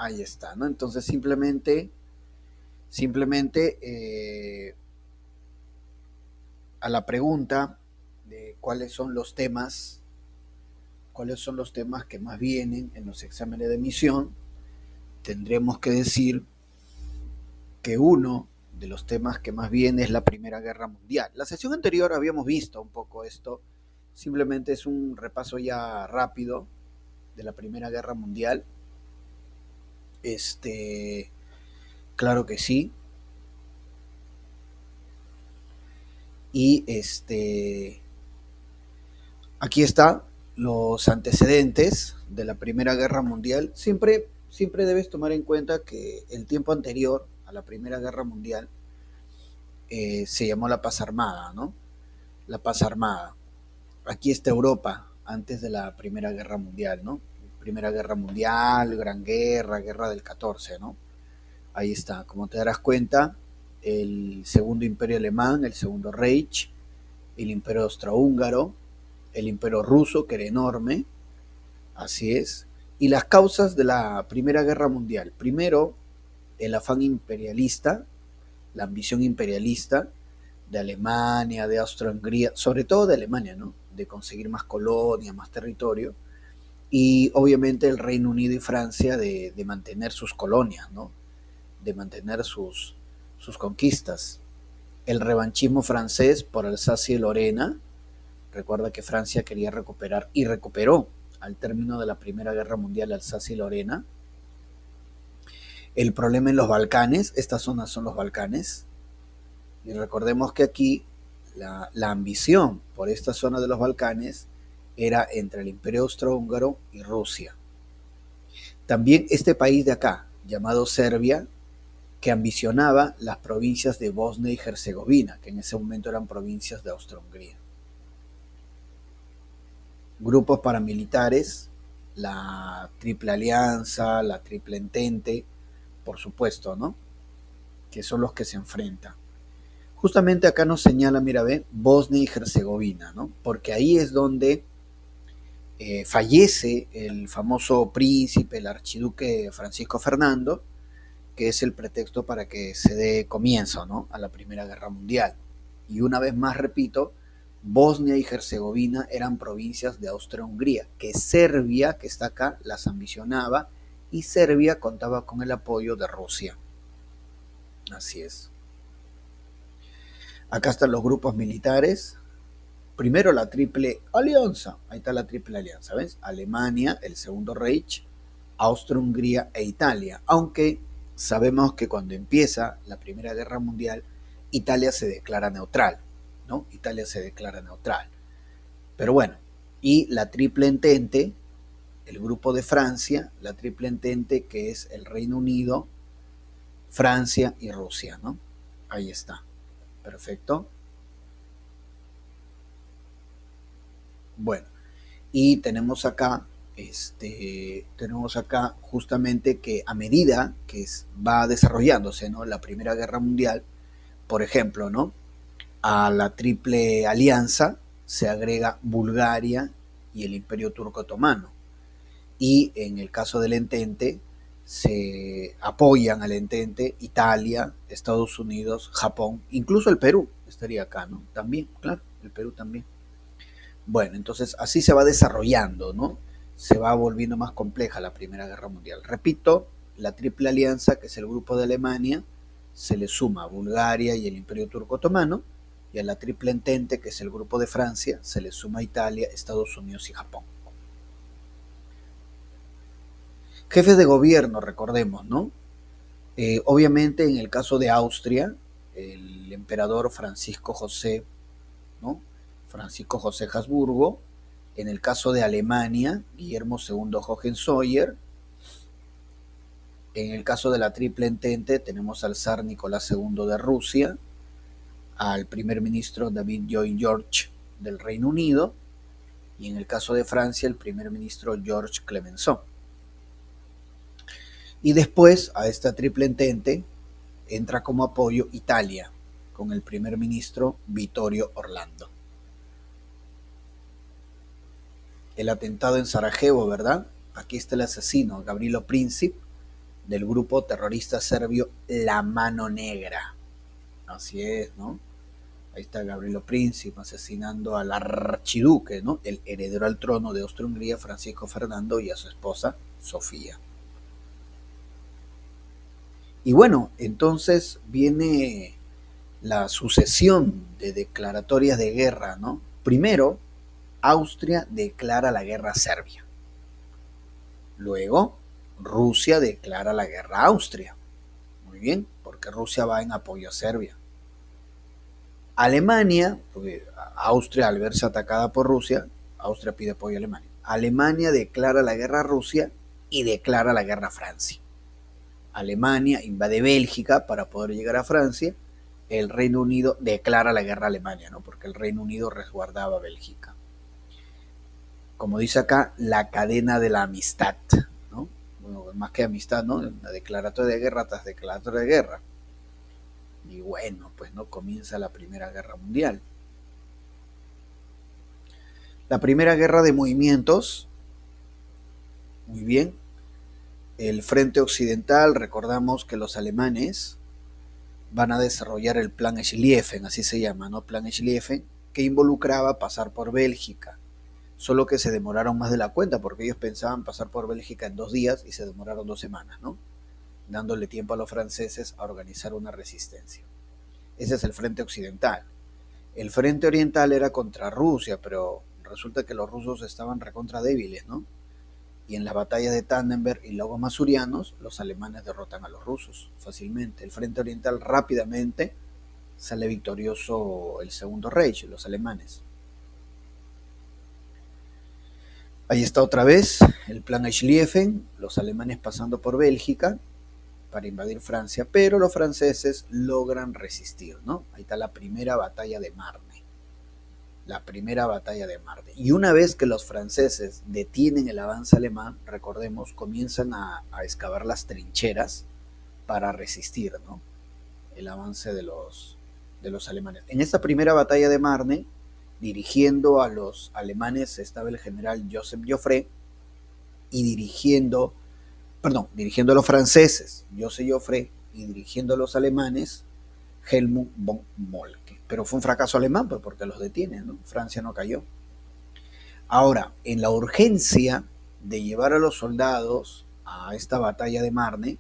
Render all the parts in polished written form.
Ahí está, ¿no? Entonces simplemente a la pregunta de cuáles son los temas que más vienen en los exámenes de admisión, tendremos que decir que uno de los temas que más viene es la Primera Guerra Mundial. La sesión anterior habíamos visto un poco esto, simplemente es un repaso ya rápido de la Primera Guerra Mundial. Claro que sí. Y aquí está los antecedentes de la Primera Guerra Mundial. Siempre debes tomar en cuenta que el tiempo anterior a la Primera Guerra Mundial se llamó la Paz Armada, ¿no? La Paz Armada. Aquí está Europa antes de la Primera Guerra Mundial, ¿no? Primera Guerra Mundial, Gran Guerra, Guerra del 14, ¿no? Ahí está, como te darás cuenta, el Segundo Imperio Alemán, el Segundo Reich, el Imperio Austrohúngaro, el Imperio Ruso, que era enorme, así es, y las causas de la Primera Guerra Mundial. Primero, el afán imperialista, la ambición imperialista de Alemania, de Austria-Hungría, sobre todo de Alemania, ¿no? De conseguir más colonias, más territorio, y obviamente el Reino Unido y Francia de mantener sus colonias, ¿no? De mantener sus conquistas. El revanchismo francés por Alsacia y Lorena. Recuerda que Francia quería recuperar y recuperó al término de la Primera Guerra Mundial Alsacia y Lorena. El problema en los Balcanes, estas zonas son los Balcanes, y recordemos que aquí la ambición por esta zona de los Balcanes era entre el Imperio Austrohúngaro y Rusia. También este país de acá, llamado Serbia, que ambicionaba las provincias de Bosnia y Herzegovina, que en ese momento eran provincias de Austria-Hungría. Grupos paramilitares, la Triple Alianza, la Triple Entente, por supuesto, ¿no? Que son los que se enfrentan. Justamente acá nos señala, mira, ve, Bosnia y Herzegovina, ¿no? Porque ahí es donde fallece el famoso príncipe, el archiduque Francisco Fernando, que es el pretexto para que se dé comienzo, ¿no? A la Primera Guerra Mundial. Y una vez más, repito, Bosnia y Herzegovina eran provincias de Austria-Hungría, que Serbia, que está acá, las ambicionaba, y Serbia contaba con el apoyo de Rusia. Así es. Acá están los grupos militares. Primero la Triple Alianza. Ahí está la Triple Alianza, ¿ves? Alemania, el Segundo Reich, Austria-Hungría e Italia. Aunque sabemos que cuando empieza la Primera Guerra Mundial, Italia se declara neutral, ¿no? Italia se declara neutral. Pero bueno, y la Triple Entente, el grupo de Francia, la Triple Entente que es el Reino Unido, Francia y Rusia, ¿no? Ahí está. Perfecto. Bueno, y tenemos acá justamente que a medida que va desarrollándose, ¿no? La Primera Guerra Mundial, por ejemplo, ¿no? A la Triple Alianza se agrega Bulgaria y el Imperio Turco Otomano. Y en el caso del Entente, se apoyan al Entente Italia, Estados Unidos, Japón, incluso el Perú estaría acá, ¿no? También, claro, el Perú también. Bueno, entonces así se va desarrollando, ¿no? Se va volviendo más compleja la Primera Guerra Mundial. Repito, la Triple Alianza, que es el grupo de Alemania, se le suma a Bulgaria y el Imperio Turco Otomano, y a la Triple Entente, que es el grupo de Francia, se le suma a Italia, Estados Unidos y Japón. Jefes de gobierno, recordemos, ¿no? Obviamente en el caso de Austria, el emperador Francisco José, ¿no? Francisco José Habsburgo. En el caso de Alemania, Guillermo II Hohenzollern. En el caso de la Triple Entente tenemos al zar Nicolás II de Rusia, al primer ministro David Lloyd George del Reino Unido, y en el caso de Francia el primer ministro Georges Clemenceau. Y después a esta Triple Entente entra como apoyo Italia, con el primer ministro Vittorio Orlando. El atentado en Sarajevo, ¿verdad? Aquí está el asesino, Gavrilo Princip, del grupo terrorista serbio La Mano Negra. Así es, ¿no? Ahí está Gabrielo Príncipe asesinando al archiduque, ¿no? El heredero al trono de Austria-Hungría, Francisco Fernando, y a su esposa, Sofía. Y bueno, entonces viene la sucesión de declaratorias de guerra, ¿no? Primero, Austria declara la guerra a Serbia. Luego, Rusia declara la guerra a Austria. Muy bien, porque Rusia va en apoyo a Serbia. Alemania, porque Austria al verse atacada por Rusia, Austria pide apoyo a Alemania. Alemania declara la guerra a Rusia y declara la guerra a Francia. Alemania invade Bélgica para poder llegar a Francia. El Reino Unido declara la guerra a Alemania, ¿no? Porque el Reino Unido resguardaba Bélgica. Como dice acá, la cadena de la amistad, ¿no? Bueno, más que amistad, ¿no? La declaratoria de guerra tras declaratoria de guerra. Y bueno, pues no comienza la Primera Guerra Mundial. La Primera Guerra de Movimientos, muy bien. El Frente Occidental, recordamos que los alemanes van a desarrollar el Plan Schlieffen, así se llama, ¿no? Plan Schlieffen, que involucraba pasar por Bélgica. Solo que se demoraron más de la cuenta, porque ellos pensaban pasar por Bélgica en 2 días y se demoraron 2 semanas, ¿no? Dándole tiempo a los franceses a organizar una resistencia. Ese es el Frente Occidental. El Frente Oriental era contra Rusia, pero resulta que los rusos estaban recontra débiles, ¿no? Y en las batallas de Tannenberg y Lagos Masurianos, los alemanes derrotan a los rusos fácilmente. El Frente Oriental rápidamente sale victorioso el Segundo Reich, los alemanes. Ahí está otra vez el plan Schlieffen, los alemanes pasando por Bélgica para invadir Francia, pero los franceses logran resistir, ¿no? Ahí está la primera batalla de Marne. La primera batalla de Marne. Y una vez que los franceses detienen el avance alemán, recordemos, comienzan a excavar las trincheras para resistir, ¿no? El avance de los alemanes. En esta primera batalla de Marne, dirigiendo a los alemanes estaba el general Joseph Joffre y dirigiendo a los franceses, Joseph Joffre, y dirigiendo a los alemanes, Helmut von Moltke. Pero fue un fracaso alemán, pues, porque los detienen, ¿no? Francia no cayó. Ahora, en la urgencia de llevar a los soldados a esta batalla de Marne,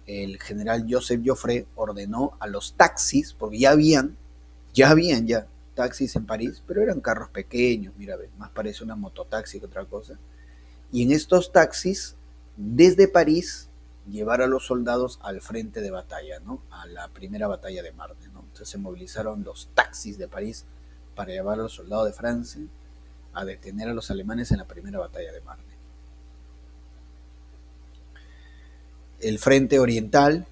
el general Joseph Joffre ordenó a los taxis, porque ya habían taxis en París, pero eran carros pequeños, mira, más parece una mototaxi que otra cosa. Y en estos taxis, desde París, llevar a los soldados al frente de batalla, ¿no? A la primera batalla de Marne, ¿no? Entonces se movilizaron los taxis de París para llevar a los soldados de Francia a detener a los alemanes en la primera batalla de Marne. El frente oriental,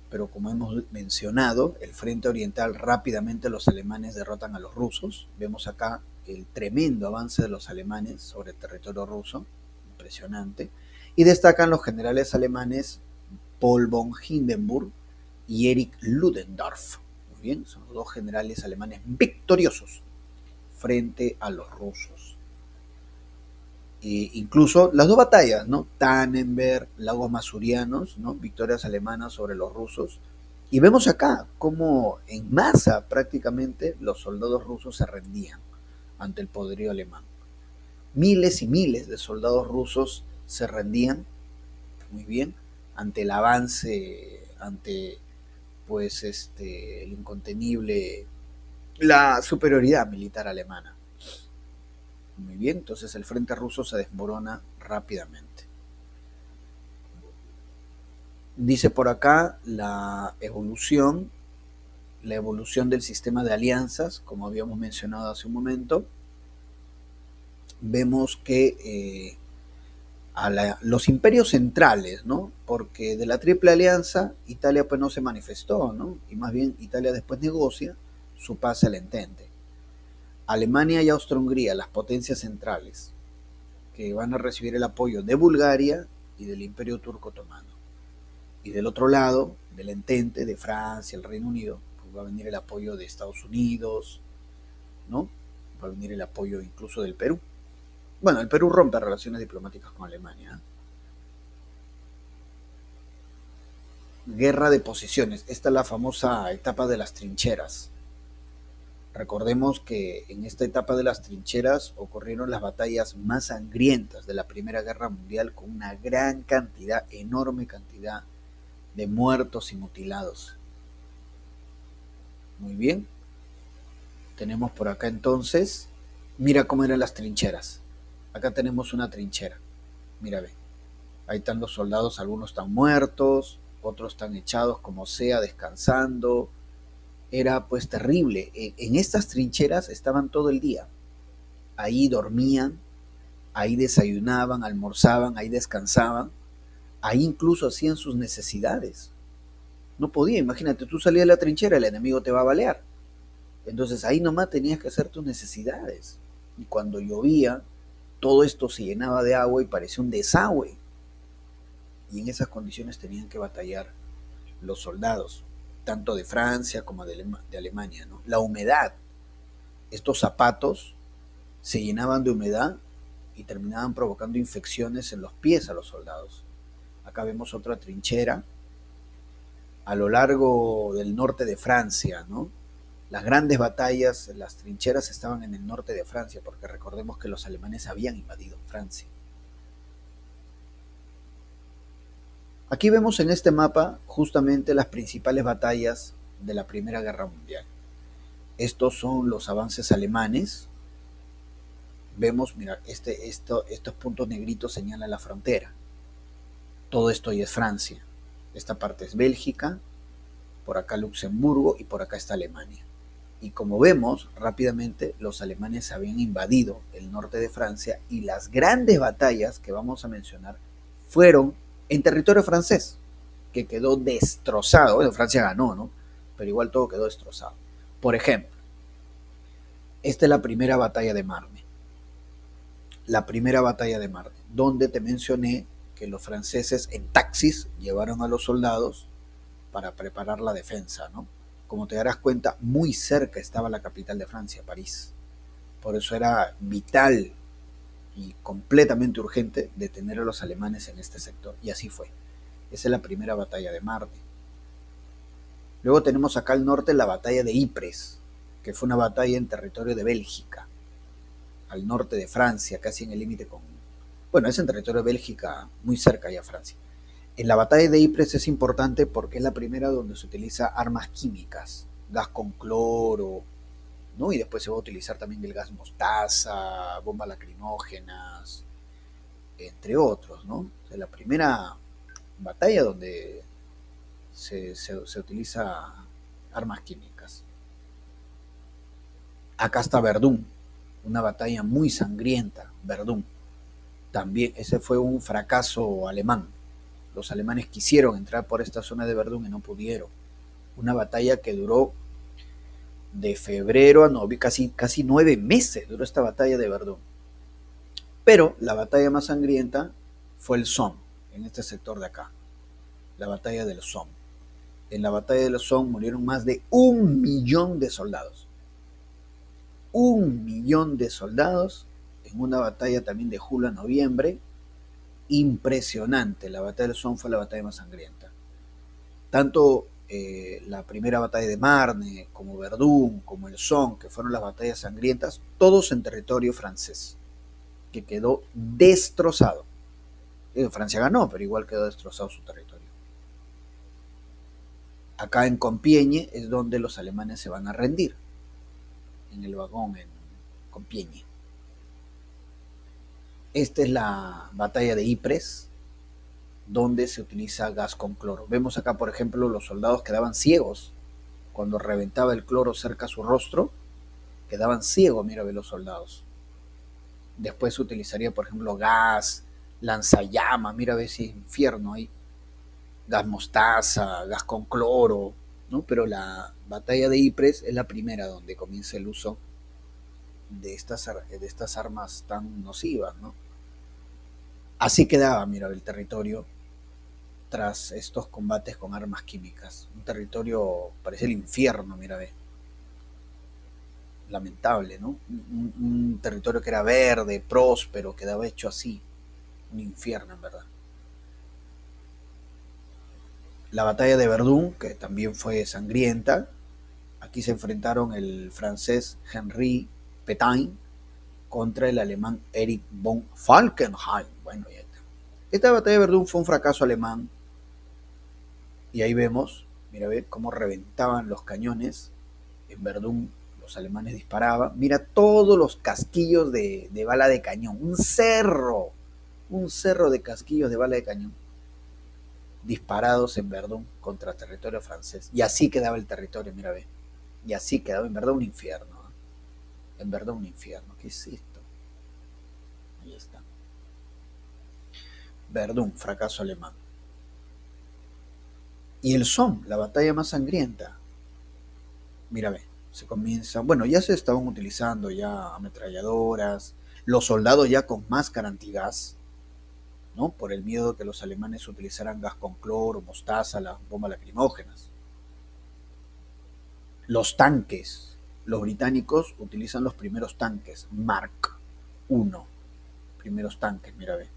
pero como hemos mencionado, el frente oriental rápidamente los alemanes derrotan a los rusos. Vemos acá el tremendo avance de los alemanes sobre el territorio ruso, impresionante. Y destacan los generales alemanes Paul von Hindenburg y Erich Ludendorff. Muy bien, son los 2 generales alemanes victoriosos frente a los rusos. Incluso las 2 batallas, ¿no? Tannenberg, Lagos Masurianos, ¿no? Victorias alemanas sobre los rusos. Y vemos acá cómo en masa prácticamente los soldados rusos se rendían ante el poderío alemán. Miles y miles de soldados rusos se rendían, muy bien, ante el avance, ante pues el incontenible, la superioridad militar alemana. Muy bien, entonces el frente ruso se desmorona rápidamente. Dice por acá la evolución del sistema de alianzas, como habíamos mencionado hace un momento. Vemos que los imperios centrales, ¿no? Porque de la Triple Alianza Italia pues no se manifestó, ¿no? Y más bien Italia después negocia su pase al Entente. Alemania y Austria-Hungría, las potencias centrales, que van a recibir el apoyo de Bulgaria y del Imperio Turco Otomano. Y del otro lado, del Entente, de Francia, el Reino Unido, pues va a venir el apoyo de Estados Unidos, ¿no? Va a venir el apoyo incluso del Perú. Bueno, el Perú rompe relaciones diplomáticas con Alemania. guerra de posiciones. Esta es la famosa etapa de las trincheras. Recordemos que en esta etapa de las trincheras ocurrieron las batallas más sangrientas de la Primera Guerra Mundial, con una gran cantidad, enorme cantidad de muertos y mutilados. Muy bien, tenemos por acá entonces, mira cómo eran las trincheras. Acá tenemos una trinchera, mira, ve, ahí están los soldados, algunos están muertos, otros están echados como sea, descansando. Era pues terrible. En estas trincheras estaban todo el día. Ahí dormían, ahí desayunaban, almorzaban, ahí descansaban, ahí incluso hacían sus necesidades. No podía, imagínate, tú salías de la trinchera, el enemigo te va a balear. Entonces ahí nomás tenías que hacer tus necesidades. Y cuando llovía, todo esto se llenaba de agua y parecía un desagüe. Y en esas condiciones tenían que batallar los soldados, tanto de Francia como de Alemania, ¿no? La humedad, estos zapatos se llenaban de humedad y terminaban provocando infecciones en los pies a los soldados. Acá vemos otra trinchera a lo largo del norte de Francia, ¿no? Las grandes batallas, las trincheras estaban en el norte de Francia, porque recordemos que los alemanes habían invadido Francia. Aquí vemos en este mapa justamente las principales batallas de la Primera Guerra Mundial. Estos son los avances alemanes. Vemos, mira, estos puntos negritos señalan la frontera. Todo esto ya es Francia. Esta parte es Bélgica, por acá Luxemburgo y por acá está Alemania. Y como vemos rápidamente, los alemanes habían invadido el norte de Francia y las grandes batallas que vamos a mencionar fueron en territorio francés, que quedó destrozado. Bueno, Francia ganó, ¿no? Pero igual todo quedó destrozado. Por ejemplo, esta es la primera batalla de Marne. La primera batalla de Marne, donde te mencioné que los franceses en taxis llevaron a los soldados para preparar la defensa, ¿no? Como te darás cuenta, muy cerca estaba la capital de Francia, París. Por eso era vital y completamente urgente detener a los alemanes en este sector. Y así fue. Esa es la primera batalla de Marne. Luego tenemos acá al norte la batalla de Ypres, que fue una batalla en territorio de Bélgica, al norte de Francia, casi en el límite con... Bueno, es en territorio de Bélgica, muy cerca ya a Francia. En la batalla de Ypres es importante porque es la primera donde se utiliza armas químicas, gas con cloro, ¿no? Y después se va a utilizar también el gas mostaza, bombas lacrimógenas, entre otros, ¿no? O sea, la primera batalla donde se utiliza armas químicas. Acá está Verdún, una batalla muy sangrienta, Verdún. También ese fue un fracaso alemán. Los alemanes quisieron entrar por esta zona de Verdún y no pudieron. Una batalla que duró de febrero a noviembre, casi 9 meses duró esta batalla de Verdún. Pero la batalla más sangrienta fue el Somme, en este sector de acá, la batalla del Somme. En la batalla del Somme murieron más de 1 millón de soldados. 1 millón de soldados en una batalla también de julio a noviembre. Impresionante, la batalla del Somme fue la batalla más sangrienta. Tanto la primera batalla de Marne, como Verdún, como el Somme, que fueron las batallas sangrientas, todos en territorio francés, que quedó destrozado. Francia ganó, pero igual quedó destrozado su territorio. Acá en Compiègne es donde los alemanes se van a rendir, en el vagón en Compiègne. Esta es la batalla de Ypres, donde se utiliza gas con cloro. Vemos acá, por ejemplo, los soldados quedaban ciegos cuando reventaba el cloro cerca a su rostro, quedaban ciegos, mira, ve los soldados. Después se utilizaría, por ejemplo, gas, lanzallamas, mira, ve si infierno ahí, gas mostaza, gas con cloro, ¿no? Pero la batalla de Ypres es la primera donde comienza el uso de estas armas tan nocivas, ¿no? Así quedaba, mira, el territorio tras estos combates con armas químicas. Un territorio, parece el infierno, mira, ve. Lamentable, ¿no? Un territorio que era verde, próspero, quedaba hecho así. Un infierno, en verdad. La batalla de Verdún, que también fue sangrienta. Aquí se enfrentaron el francés Henri Pétain contra el alemán Erich von Falkenhayn. Bueno, ya está. Esta batalla de Verdún fue un fracaso alemán y ahí vemos, mira, ve cómo reventaban los cañones en Verdún. Los alemanes disparaban. Mira todos los casquillos de bala de cañón. Un cerro de casquillos de bala de cañón disparados en Verdún contra territorio francés. Y así quedaba el territorio, mira, ve. Y así quedaba en verdad un infierno. En verdad un infierno. ¿Qué es esto? Ahí está. Verdún, fracaso alemán. Y el Somme, la batalla más sangrienta. Mira, ve, se comienza. Bueno, ya se estaban utilizando ya ametralladoras, los soldados ya con máscara antigas, ¿no? Por el miedo de que los alemanes utilizaran gas con cloro, mostaza, las bombas lacrimógenas. Los tanques. Los británicos utilizan los primeros tanques, Mark I. Primeros tanques, mira, ve.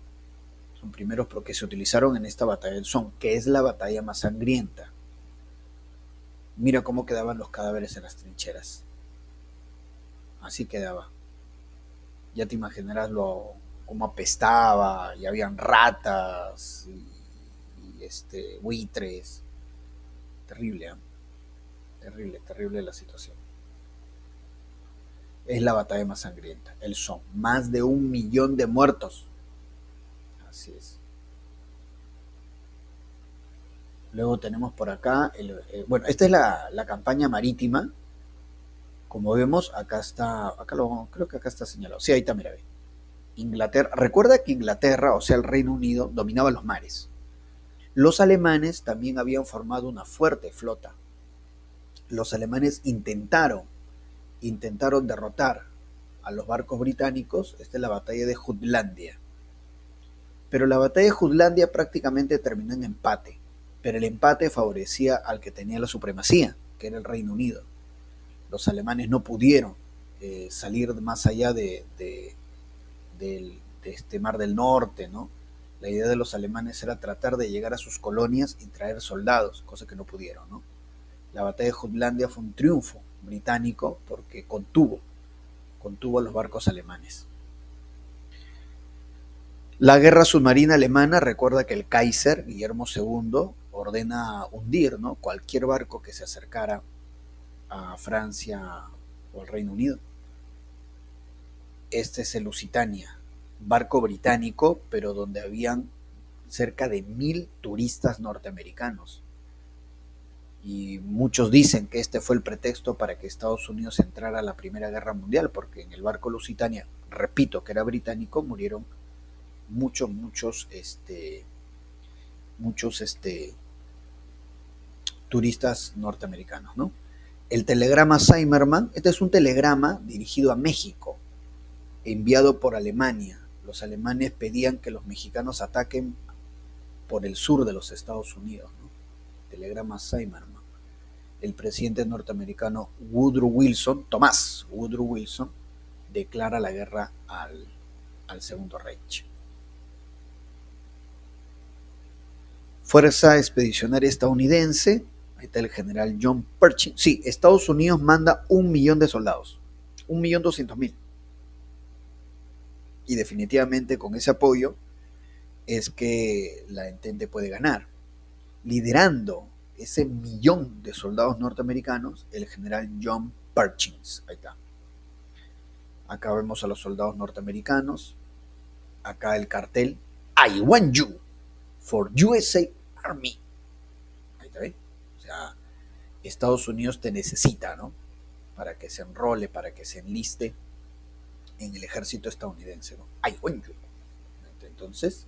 Son primeros porque se utilizaron en esta batalla del Somme, que es la batalla más sangrienta. Mira cómo quedaban los cadáveres en las trincheras. Así quedaba. Ya te imaginarás cómo apestaba, y habían ratas y buitres. Terrible, ¿eh? Terrible, terrible la situación. Es la batalla más sangrienta, el Somme. Más de 1 millón de muertos. Así es. Luego tenemos por acá, bueno, esta es la campaña marítima. Como vemos, acá está, creo que acá está señalado. Sí, ahí está, mira, ve. Inglaterra, recuerda que Inglaterra, o sea, el Reino Unido, dominaba los mares. Los alemanes también habían formado una fuerte flota. Los alemanes intentaron derrotar a los barcos británicos. Esta es la batalla de Jutlandia. Pero la batalla de Jutlandia prácticamente terminó en empate. Pero el empate favorecía al que tenía la supremacía, que era el Reino Unido. Los alemanes no pudieron salir más allá de este Mar del Norte, ¿no? La idea de los alemanes era tratar de llegar a sus colonias y traer soldados, cosa que no pudieron, ¿no? La batalla de Jutlandia fue un triunfo británico porque contuvo a los barcos alemanes. La guerra submarina alemana, recuerda que el Kaiser, Guillermo II, ordena hundir, ¿no?, cualquier barco que se acercara a Francia o al Reino Unido. Este es el Lusitania, barco británico, pero donde habían cerca de 1000 turistas norteamericanos. Y muchos dicen que este fue el pretexto para que Estados Unidos entrara a la Primera Guerra Mundial, porque en el barco Lusitania, repito que era británico, murieron muchos turistas norteamericanos, ¿no? El telegrama Zimmermann, este es un telegrama dirigido a México, enviado por Alemania. Los alemanes pedían que los mexicanos ataquen por el sur de los Estados Unidos, ¿no? Telegrama Zimmermann. El presidente norteamericano Woodrow Wilson, Tomás Woodrow Wilson, declara la guerra al Segundo Reich. Fuerza Expedicionaria Estadounidense, ahí está el general John Pershing. Sí, Estados Unidos manda 1 millón de soldados, 1.200.000. Y definitivamente con ese apoyo es que la Entente puede ganar. Liderando ese 1 millón de soldados norteamericanos, el general John Pershing. Ahí está. Acá vemos a los soldados norteamericanos. Acá el cartel I want you for USA Army. Ahí está, ¿ven? O sea, Estados Unidos te necesita, ¿no?, para que se enrole, para que se enliste en el ejército estadounidense, ¿no? I want you. Entonces,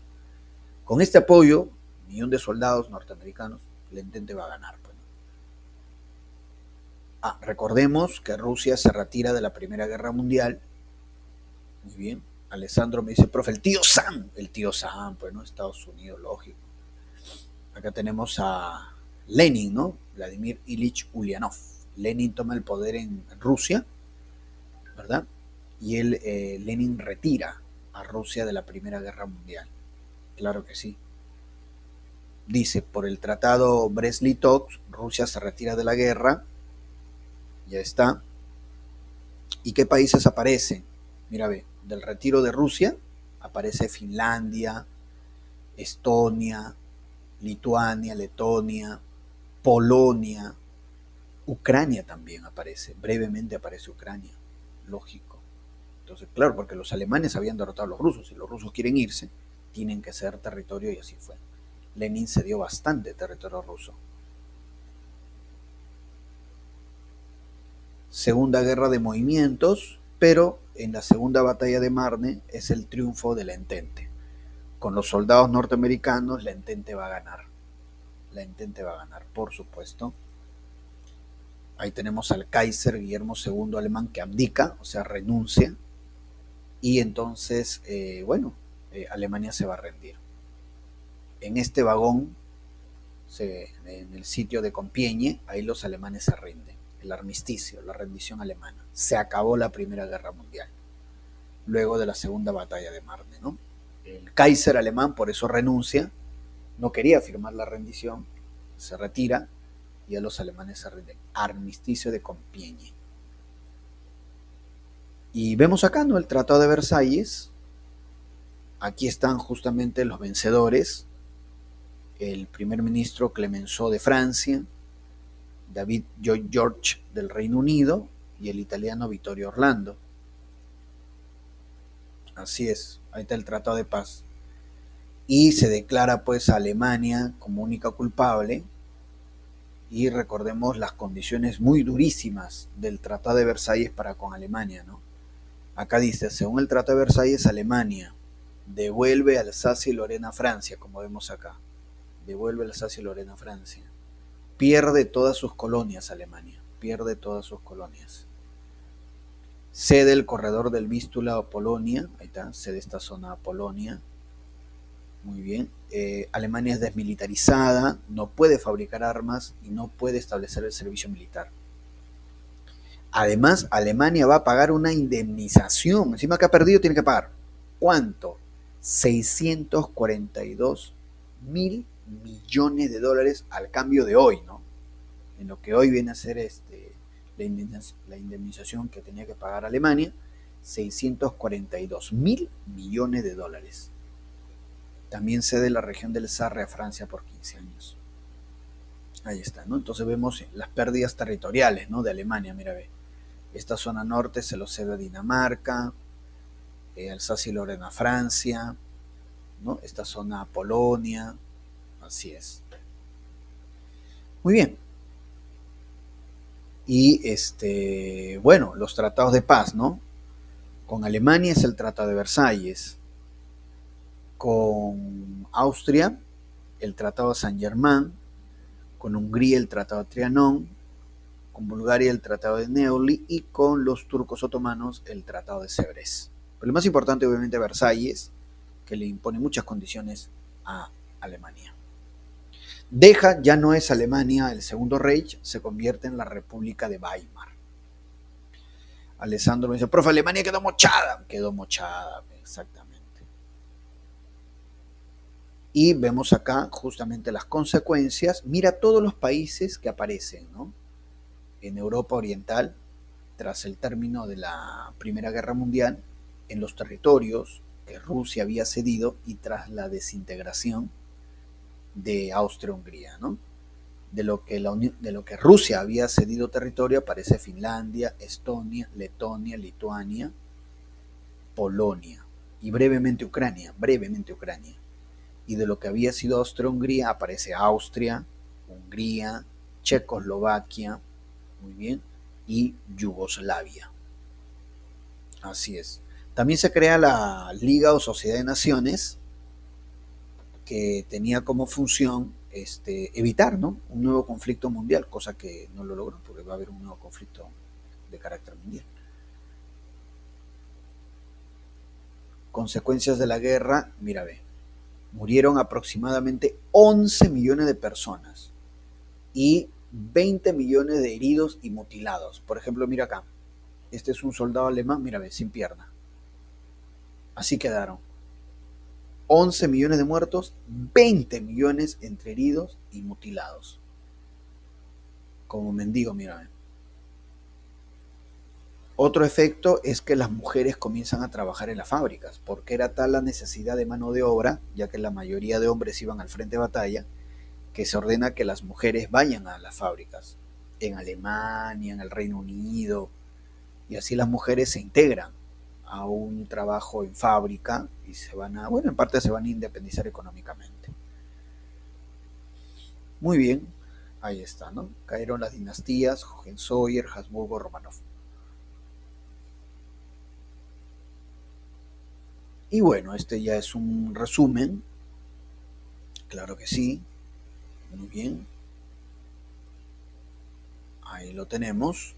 con este apoyo, 1 millón de soldados norteamericanos, el Entente va a ganar. Pues. Recordemos que Rusia se retira de la Primera Guerra Mundial. Muy bien. Alessandro me dice, profe, el tío Sam, pues, ¿no? Estados Unidos, lógico. Acá tenemos a Lenin, ¿no? Vladimir Ilich Ulyanov. Lenin toma el poder en Rusia, ¿verdad? Y Lenin retira a Rusia de la Primera Guerra Mundial. Claro que sí. Dice, por el tratado Brest-Litovsk, Rusia se retira de la guerra, ya está. ¿Y qué países aparecen? Mira, ve, del retiro de Rusia aparece Finlandia, Estonia, Lituania, Letonia, Polonia, Ucrania también aparece, brevemente aparece Ucrania, lógico. Entonces, claro, porque los alemanes habían derrotado a los rusos y los rusos quieren irse, tienen que ceder territorio y así fue. Lenin cedió bastante territorio ruso. Segunda guerra de movimientos, pero en la segunda batalla de Marne es el triunfo de la Entente. Con los soldados norteamericanos, la Entente va a ganar. La Entente va a ganar, por supuesto. Ahí tenemos al Kaiser Guillermo II alemán que abdica, o sea, renuncia. Y entonces, Alemania se va a rendir. En este vagón, en el sitio de Compiègne, ahí los alemanes se rinden. El armisticio, la rendición alemana. Se acabó la Primera Guerra Mundial. Luego de la Segunda Batalla de Marne, ¿no? El Kaiser alemán por eso renuncia, no quería firmar la rendición, se retira y a los alemanes se rinden. Armisticio de Compiègne. Y vemos acá, ¿no? El Tratado de Versalles. Aquí están justamente los vencedores. El primer ministro Clemenceau de Francia, David Lloyd George del Reino Unido y el italiano Vittorio Orlando. Así es, ahí está el Tratado de Paz. Y se declara pues a Alemania como única culpable. Y recordemos las condiciones muy durísimas del Tratado de Versalles para con Alemania, ¿no? Acá dice, según el Tratado de Versalles, Alemania devuelve Alsacia y Lorena a Francia, como vemos acá. Devuelve Alsacia y Lorena a Francia. Pierde todas sus colonias Alemania, pierde todas sus colonias. Cede el corredor del Vístula a Polonia, ahí está, cede esta zona a Polonia. Muy bien. Alemania es desmilitarizada, no puede fabricar armas y no puede establecer el servicio militar. Además, Alemania va a pagar una indemnización. Encima que ha perdido, tiene que pagar. ¿Cuánto? 642 mil millones de dólares al cambio de hoy, ¿no? En lo que hoy viene a ser la indemnización que tenía que pagar Alemania, 642 mil millones de dólares. También cede la región del Sarre a Francia por 15 años. Ahí está, ¿no? Entonces vemos las pérdidas territoriales, ¿no? De Alemania, mira, ve. Esta zona norte se lo cede a Dinamarca, Alsacia y Lorena a Francia, ¿no? Esta zona a Polonia, así es. Muy bien. Y los tratados de paz, ¿no? Con Alemania es el Tratado de Versalles. Con Austria, el Tratado de Saint-Germain. Con Hungría, el Tratado de Trianon. Con Bulgaria, el Tratado de Neuilly. Y con los turcos otomanos, el Tratado de Sèvres. Pero lo más importante, obviamente, Versalles, que le impone muchas condiciones a Alemania. Deja, ya no es Alemania el Segundo Reich, se convierte en la República de Weimar. Alessandro me dice, profe, Alemania quedó mochada. Quedó mochada, exactamente. Y vemos acá justamente las consecuencias. Mira todos los países que aparecen, ¿no? En Europa Oriental, tras el término de la Primera Guerra Mundial, en los territorios que Rusia había cedido y tras la desintegración de Austria-Hungría, ¿no? De lo que Rusia había cedido territorio aparece Finlandia, Estonia, Letonia, Lituania, Polonia y brevemente Ucrania. Y de lo que había sido Austria-Hungría aparece Austria, Hungría, Checoslovaquia, muy bien, y Yugoslavia. Así es. También se crea la Liga o Sociedad de Naciones, que tenía como función evitar, ¿no? Un nuevo conflicto mundial, cosa que no lo logró, porque va a haber un nuevo conflicto de carácter mundial. Consecuencias de la guerra, mira, ve, murieron aproximadamente 11 millones de personas y 20 millones de heridos y mutilados. Por ejemplo, mira acá, este es un soldado alemán, mira, ve, sin pierna. Así quedaron. 11 millones de muertos, 20 millones entre heridos y mutilados. Como mendigo, mira. Otro efecto es que las mujeres comienzan a trabajar en las fábricas, porque era tal la necesidad de mano de obra, ya que la mayoría de hombres iban al frente de batalla, que se ordena que las mujeres vayan a las fábricas, en Alemania, en el Reino Unido, y así las mujeres se integran a un trabajo en fábrica y se van a, bueno, en parte se van a independizar económicamente. Muy bien, ahí está, ¿no? Cayeron las dinastías Hohenzollern, Habsburgo, Romanov. Y bueno, este ya es un resumen, claro que sí, muy bien, ahí lo tenemos.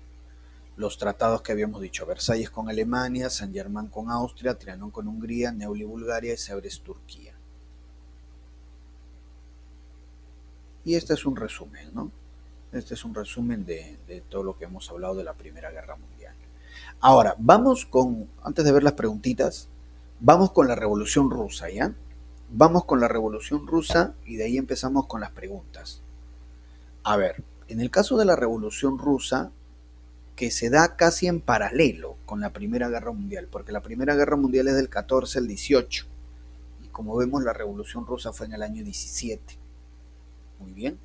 Los tratados que habíamos dicho: Versalles con Alemania, Saint-Germain con Austria, Trianon con Hungría, Neuli Bulgaria y Sèvres Turquía. Y este es un resumen, ¿no? Este es un resumen de todo lo que hemos hablado de la Primera Guerra Mundial. Ahora, vamos con, antes de ver las preguntitas, vamos con la Revolución Rusa, ¿ya? Vamos con la Revolución Rusa y de ahí empezamos con las preguntas. A ver, en el caso de la Revolución Rusa, que se da casi en paralelo con la Primera Guerra Mundial, porque la Primera Guerra Mundial es del 14 al 18, y como vemos la Revolución Rusa fue en el año 17. Muy bien.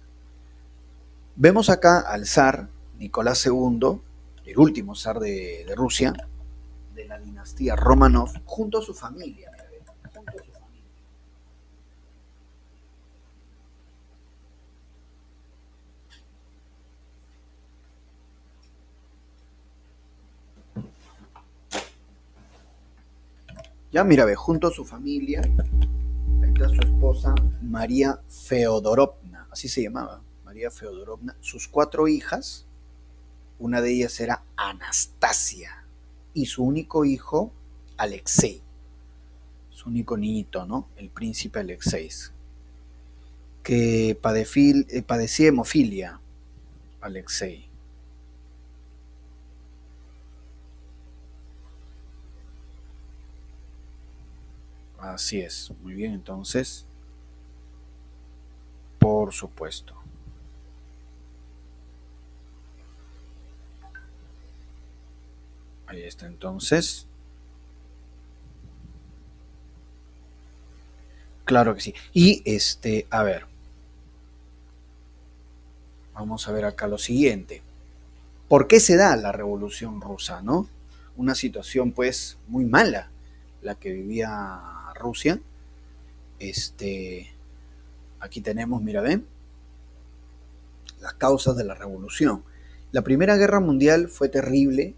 Vemos acá al zar Nicolás II, el último zar de Rusia, de la dinastía Romanov, junto a su familia. Junto a su familia. Ya mira, ve, junto a su familia, ahí está su esposa María Feodorovna, así se llamaba, María Feodorovna, sus 4 hijas, una de ellas era Anastasia, y su único hijo, Alexei, su único niñito, ¿no? El príncipe Alexei, que padecía hemofilia, Alexei. Así es, muy bien, entonces, por supuesto. Ahí está, entonces. Claro que sí. Y a ver, vamos a ver acá lo siguiente. ¿Por qué se da la Revolución Rusa, no? Una situación pues muy mala la que vivía Rusia. Aquí tenemos, mira, ven, las causas de la revolución. La Primera Guerra Mundial fue terrible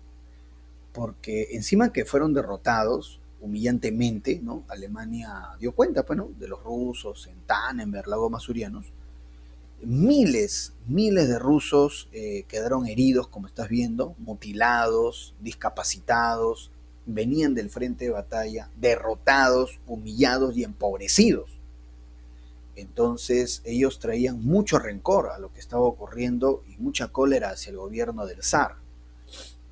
porque encima que fueron derrotados humillantemente, ¿no? Alemania dio cuenta, pues, ¿no? De los rusos en Tannenberg, Lagos Masurianos. Miles de rusos quedaron heridos, como estás viendo, mutilados, discapacitados, venían del frente de batalla, derrotados, humillados y empobrecidos. Entonces ellos traían mucho rencor a lo que estaba ocurriendo y mucha cólera hacia el gobierno del zar.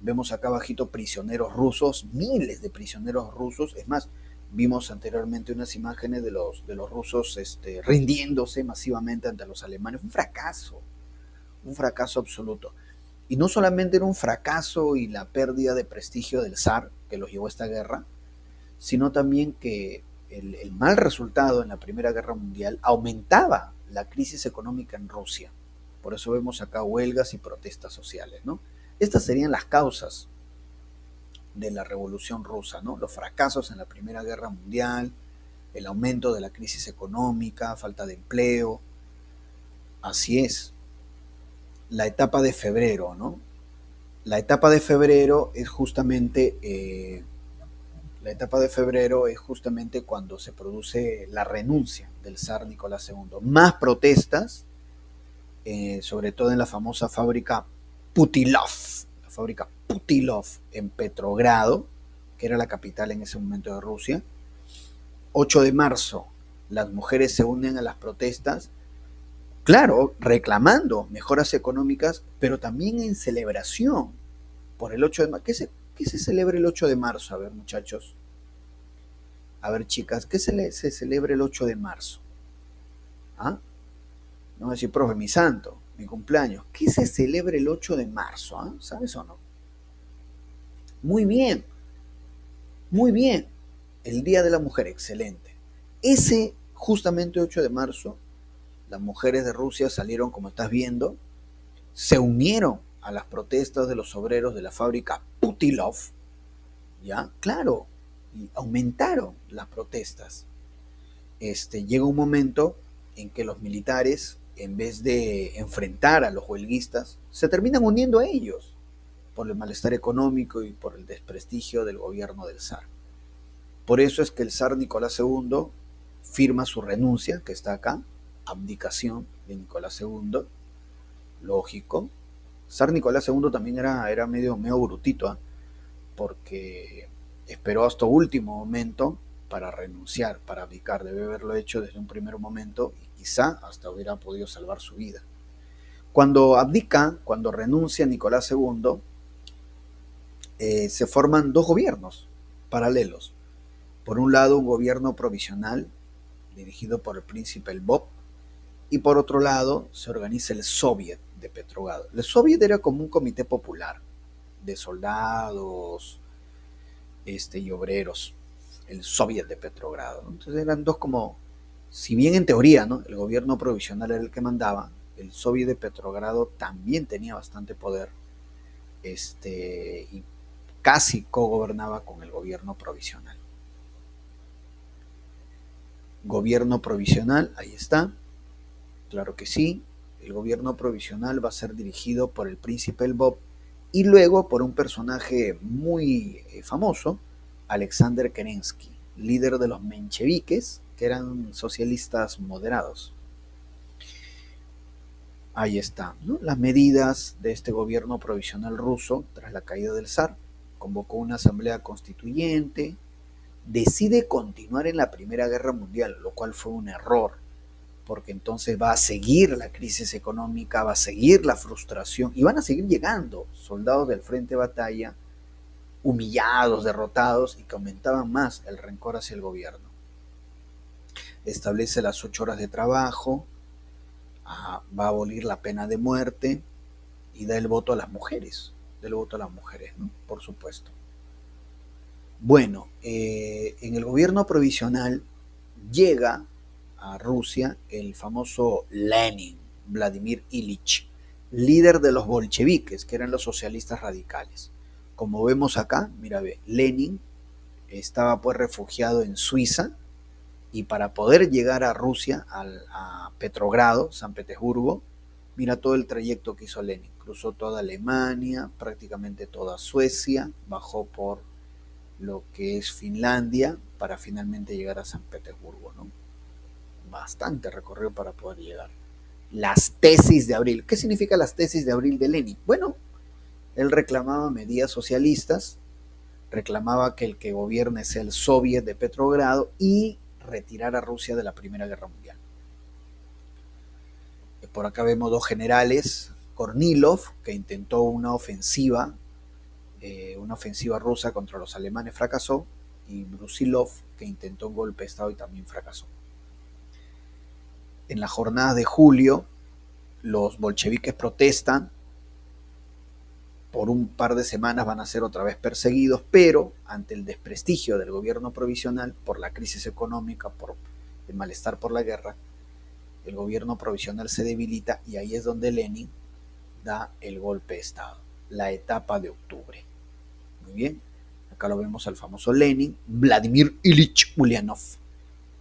Vemos acá abajito prisioneros rusos, miles de prisioneros rusos. Es más, vimos anteriormente unas imágenes de los rusos rindiéndose masivamente ante los alemanes. Un fracaso absoluto. Y no solamente era un fracaso y la pérdida de prestigio del zar que los llevó a esta guerra, sino también que el mal resultado en la Primera Guerra Mundial aumentaba la crisis económica en Rusia. Por eso vemos acá huelgas y protestas sociales, ¿no? Estas serían las causas de la Revolución Rusa, ¿no? Los fracasos en la Primera Guerra Mundial, el aumento de la crisis económica, falta de empleo. Así es. La etapa de febrero, ¿no? La etapa de febrero es justamente cuando se produce la renuncia del zar Nicolás II. Más protestas, sobre todo en la famosa fábrica Putilov, la fábrica Putilov en Petrogrado, que era la capital en ese momento de Rusia. 8 de marzo, las mujeres se unen a las protestas, claro, reclamando mejoras económicas, pero también en celebración por el 8 de marzo. ¿Qué se celebra el 8 de marzo? A ver, muchachos. A ver, chicas, ¿qué se celebra el 8 de marzo? ¿Ah? No voy a decir, profe, mi santo, mi cumpleaños. ¿Qué se celebra el 8 de marzo? ¿Ah? ¿Sabes o no? Muy bien, muy bien. El Día de la Mujer, excelente. Ese justamente 8 de marzo, las mujeres de Rusia salieron, como estás viendo, se unieron a las protestas de los obreros de la fábrica Putilov, ¿ya? Claro, y aumentaron las protestas. Llega un momento en que los militares, en vez de enfrentar a los huelguistas, se terminan uniendo a ellos por el malestar económico y por el desprestigio del gobierno del zar. Por eso es que el zar Nicolás II firma su renuncia, que está acá, abdicación de Nicolás II, lógico. Zar Nicolás II también era medio brutito, ¿eh? Porque esperó hasta último momento para renunciar, para abdicar. Debe haberlo hecho desde un primer momento y quizá hasta hubiera podido salvar su vida. Cuando abdica, cuando renuncia Nicolás II, se forman dos gobiernos paralelos. Por un lado, un gobierno provisional dirigido por el príncipe Lvov, y por otro lado se organiza el Soviet de Petrogrado. El Soviet era como un comité popular de soldados y obreros, el Soviet de Petrogrado. Entonces eran dos como, si bien en teoría, ¿no?, el gobierno provisional era el que mandaba, el Soviet de Petrogrado también tenía bastante poder, y casi cogobernaba con el gobierno provisional. Gobierno provisional, ahí está, claro que sí. El gobierno provisional va a ser dirigido por el príncipe Lvov y luego por un personaje muy famoso, Alexander Kerensky, líder de los mencheviques, que eran socialistas moderados. Ahí está, ¿no? Las medidas de este gobierno provisional ruso tras la caída del zar. Convocó una asamblea constituyente, decide continuar en la Primera Guerra Mundial, lo cual fue un error, porque entonces va a seguir la crisis económica, va a seguir la frustración y van a seguir llegando soldados del frente de batalla humillados, derrotados y que aumentaban más el rencor hacia el gobierno. Establece las 8 horas de trabajo, va a abolir la pena de muerte y da el voto a las mujeres, ¿no? Por supuesto. Bueno, en el gobierno provisional llega a Rusia el famoso Lenin, Vladimir Ilich, líder de los bolcheviques, que eran los socialistas radicales. Como vemos acá, mira, ve, Lenin estaba pues refugiado en Suiza y para poder llegar a Rusia, a Petrogrado, San Petersburgo, mira todo el trayecto que hizo Lenin. Cruzó toda Alemania, prácticamente toda Suecia, bajó por lo que es Finlandia para finalmente llegar a San Petersburgo, ¿no? Bastante recorrido para poder llegar. Las tesis de abril. ¿Qué significa las tesis de abril de Lenin? Bueno, él reclamaba medidas socialistas, reclamaba que el que gobierne sea el Soviet de Petrogrado y retirar a Rusia de la Primera Guerra Mundial. Por acá vemos dos generales, Kornilov, que intentó una ofensiva rusa contra los alemanes, fracasó, y Brusilov, que intentó un golpe de Estado y también fracasó. En las jornadas de julio, los bolcheviques protestan, por un par de semanas van a ser otra vez perseguidos, pero ante el desprestigio del gobierno provisional, por la crisis económica, por el malestar por la guerra, el gobierno provisional se debilita y ahí es donde Lenin da el golpe de Estado, la etapa de octubre. Muy bien, acá lo vemos al famoso Lenin, Vladimir Ilich Ulyanov,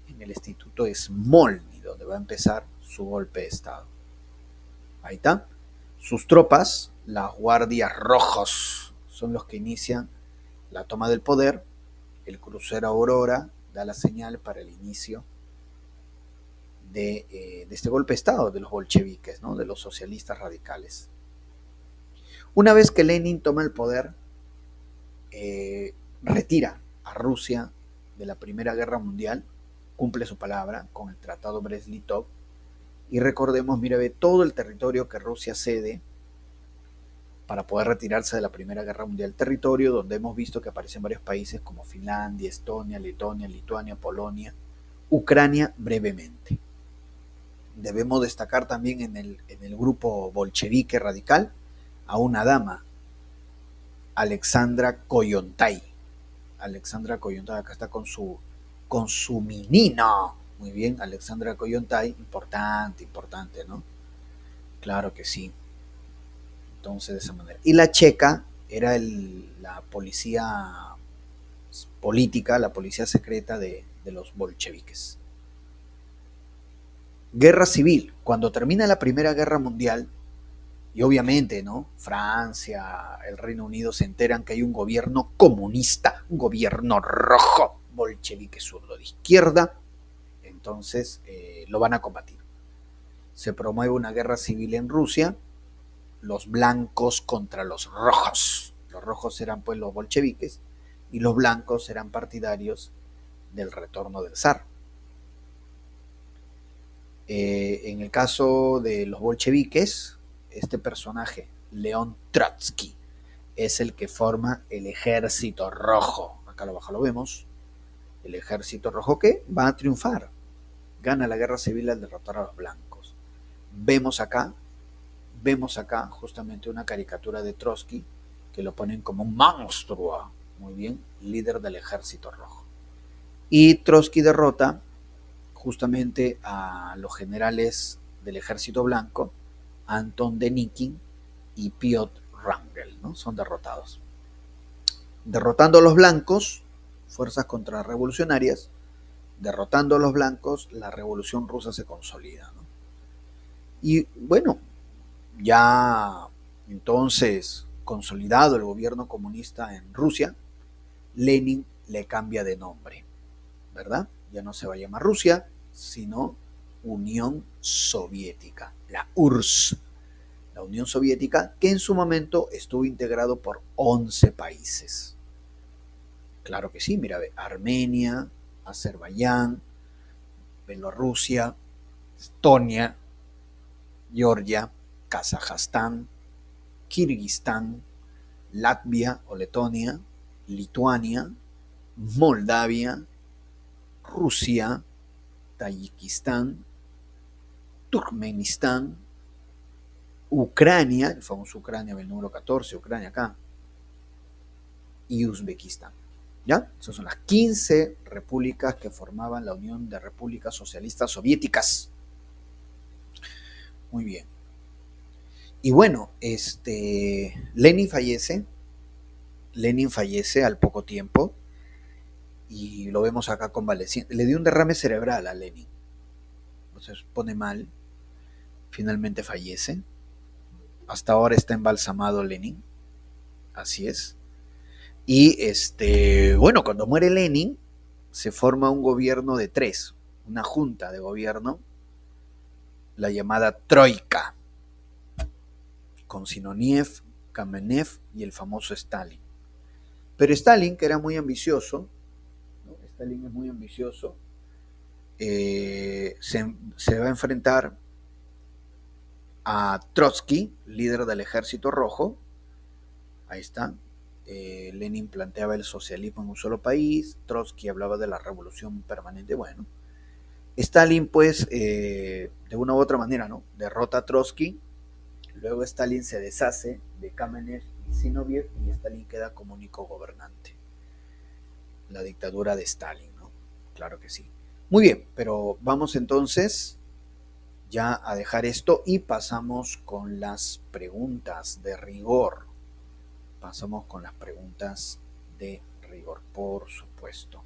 en el instituto de Smolny, donde va a empezar su golpe de Estado. Ahí está. Sus tropas, las guardias rojos, son los que inician la toma del poder. El crucero Aurora da la señal para el inicio de este golpe de Estado de los bolcheviques, ¿no?, de los socialistas radicales. Una vez que Lenin toma el poder, retira a Rusia de la Primera Guerra Mundial, cumple su palabra con el Tratado Brest-Litov, y recordemos, mira, ve todo el territorio que Rusia cede para poder retirarse de la Primera Guerra Mundial. Territorio donde hemos visto que aparecen varios países como Finlandia, Estonia, Letonia, Lituania, Polonia, Ucrania brevemente. Debemos destacar también en el grupo bolchevique radical a una dama, Alexandra Kollontai. Alexandra Kollontai acá está con su menino. Muy bien, Alexandra Kollontai, importante, ¿no? Claro que sí. Entonces, de esa manera. Y la checa era la policía política, la policía secreta de los bolcheviques. Guerra civil. Cuando termina la Primera Guerra Mundial, y obviamente, ¿no? Francia, el Reino Unido se enteran que hay un gobierno comunista, un gobierno rojo, bolchevique zurdo de izquierda, entonces lo van a combatir. Se promueve una guerra civil en Rusia, los blancos contra los rojos. Los rojos eran pues los bolcheviques y los blancos eran partidarios del retorno del zar. En el caso de los bolcheviques, este personaje, León Trotsky, es el que forma el Ejército Rojo. Acá abajo lo vemos. El Ejército Rojo que va a triunfar. Gana la guerra civil al derrotar a los blancos. Vemos acá justamente una caricatura de Trotsky que lo ponen como un monstruo. Muy bien, líder del Ejército Rojo. Y Trotsky derrota justamente a los generales del Ejército Blanco, Anton Denikin y Piotr Wrangel, ¿no? Son derrotados. Derrotando a los blancos, fuerzas contrarrevolucionarias, derrotando a los blancos, la revolución rusa se consolida, ¿no? Y bueno, ya entonces consolidado el gobierno comunista en Rusia, Lenin le cambia de nombre, ¿verdad? Ya no se va a llamar Rusia, sino Unión Soviética, la URSS, la Unión Soviética, que en su momento estuvo integrado por 11 países. Claro que sí, mira, Armenia, Azerbaiyán, Bielorrusia, Estonia, Georgia, Kazajstán, Kirguistán, Latvia o Letonia, Lituania, Moldavia, Rusia, Tayikistán, Turkmenistán, Ucrania, el famoso Ucrania, el número 14, Ucrania acá, y Uzbekistán. ¿Ya? Esas son las 15 repúblicas que formaban la Unión de Repúblicas Socialistas Soviéticas. Muy bien. Y bueno, Lenin fallece al poco tiempo y lo vemos acá convaleciente. Le dio un derrame cerebral a Lenin. Entonces pone mal, finalmente fallece. Hasta ahora está embalsamado Lenin, así es. Y bueno, cuando muere Lenin, se forma un gobierno de 3, una junta de gobierno, la llamada Troika, con Zinoviev, Kamenev y el famoso Stalin. Pero Stalin, que era muy ambicioso, ¿no? Stalin es muy ambicioso, se va a enfrentar a Trotsky, líder del Ejército Rojo. Ahí está. Lenin planteaba el socialismo en un solo país, Trotsky hablaba de la revolución permanente. Bueno, Stalin pues de una u otra manera, ¿no? Derrota a Trotsky, luego Stalin se deshace de Kamenev y Zinoviev y Stalin queda como único gobernante. La dictadura de Stalin, ¿no? Claro que sí. Muy bien, pero vamos entonces ya a dejar esto y pasamos con las preguntas de rigor. Pasamos con las preguntas de rigor, por supuesto.